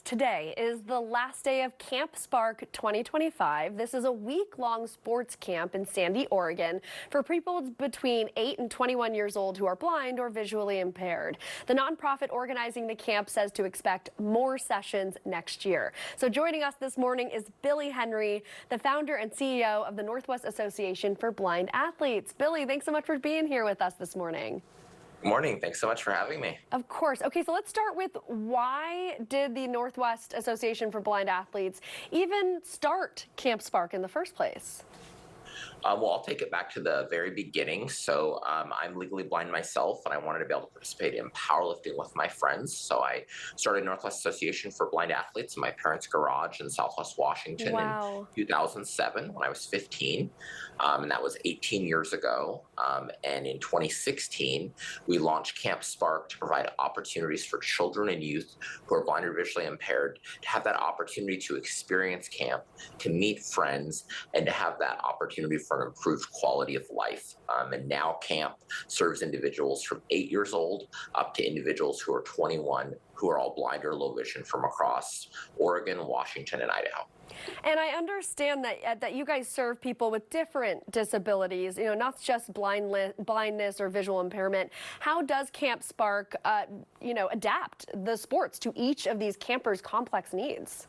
Today is the last day of Camp Spark 2025. This is a week-long sports camp in Sandy, Oregon for people between 8 and 21 years old who are blind or visually impaired. The nonprofit organizing the camp says to expect more sessions next year. So joining us this morning is Billy Henry, the founder and CEO of the Northwest Association for Blind Athletes. Billy, thanks so much for being here with us this morning. Good morning. Thanks so much for having me. Of course. Okay, so let's start with why did the Northwest Association for Blind Athletes even start Camp Spark in the first place? Well, I'll take it back to the very beginning. So I'm legally blind myself, and I wanted to be able to participate in powerlifting with my friends. So I started Northwest Association for Blind Athletes in my parents' garage in Southwest Washington Wow. in 2007 when I was 15. And that was 18 years ago. And in 2016, we launched Camp Spark to provide opportunities for children and youth who are blind or visually impaired to have that opportunity to experience camp, to meet friends, and to have that opportunity for an improved quality of life. And now camp serves individuals from 8 years old up to individuals who are 21 who are all blind or low vision from across Oregon, Washington, and Idaho. And I understand that you guys serve people with different disabilities, not just blindness or visual impairment. How does Camp Spark, adapt the sports to each of these campers' complex needs?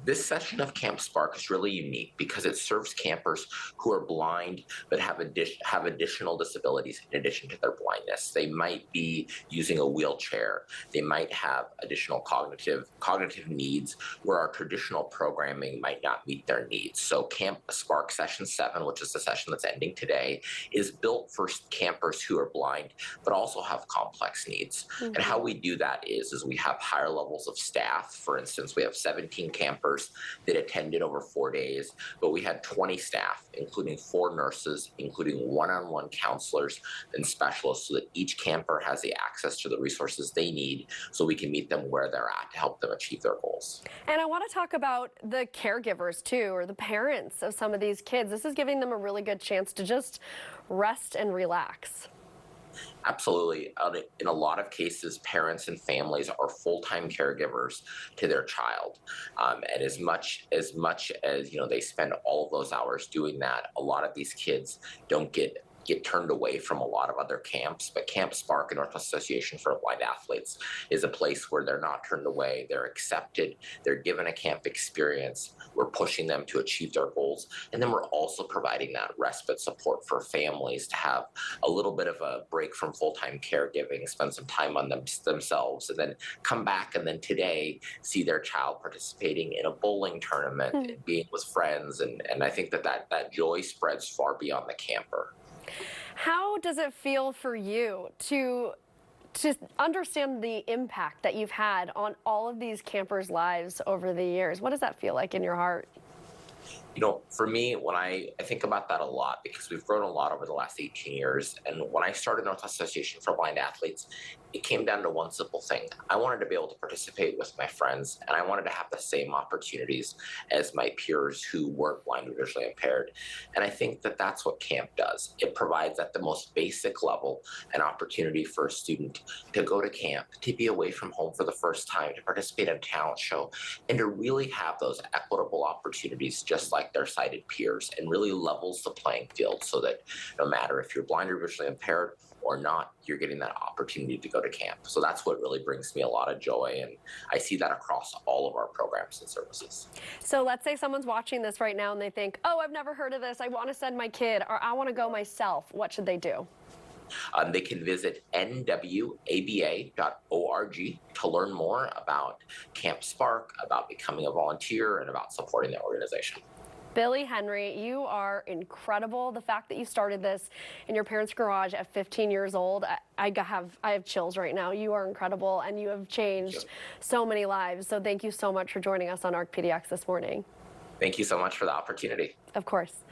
This session of Camp Spark is really unique because it serves campers who are blind but have additional disabilities in addition to their blindness. They might be using a wheelchair. They might have additional cognitive needs where our traditional programming might not meet their needs. So Camp Spark Session 7, which is the session that's ending today, is built for campers who are blind but also have complex needs. Mm-hmm. And how we do that is we have higher levels of staff. For instance, we have 17 campers that attended over 4 days, but we had 20 staff, including 4 nurses, including one-on-one counselors and specialists, so that each camper has the access to the resources they need so we can meet them where they're at to help them achieve their goals. And I want to talk about the caregivers too, or the parents of some of these kids. This is giving them a really good chance to just rest and relax. Absolutely. In a lot of cases, parents and families are full-time caregivers to their child. And as much as they spend all of those hours doing that, a lot of these kids don't get turned away from a lot of other camps. But Camp Spark and Northwest Association for Blind Athletes is a place where they're not turned away. They're accepted. They're given a camp experience. We're pushing them to achieve their goals. And then we're also providing that respite support for families to have a little bit of a break from full-time caregiving, spend some time on themselves, and then come back and then today see their child participating in a bowling tournament and being with friends. And I think that joy spreads far beyond the camper. How does it feel for you to understand the impact that you've had on all of these campers' lives over the years? What does that feel like in your heart? For me, when I think about that a lot, because we've grown a lot over the last 18 years, and when I started Northwest Association for Blind Athletes, it came down to one simple thing. I wanted to be able to participate with my friends, and I wanted to have the same opportunities as my peers who weren't blind or visually impaired. And I think that that's what camp does. It provides at the most basic level an opportunity for a student to go to camp, to be away from home for the first time, to participate in a talent show, and to really have those equitable opportunities just like their sighted peers, and really levels the playing field so that no matter if you're blind or visually impaired or not, you're getting that opportunity to go to camp. So that's what really brings me a lot of joy, and I see that across all of our programs and services. So let's say someone's watching this right now and they think, oh, I've never heard of this, I want to send my kid, or I want to go myself. What should they do? They can visit NWABA.org to learn more about Camp Spark, about becoming a volunteer, and about supporting the organization. Billy Henry, you are incredible. The fact that you started this in your parents' garage at 15 years old, I have chills right now. You are incredible, and you have changed so many lives. So thank you so much for joining us on ARC PDX this morning. Thank you so much for the opportunity. Of course.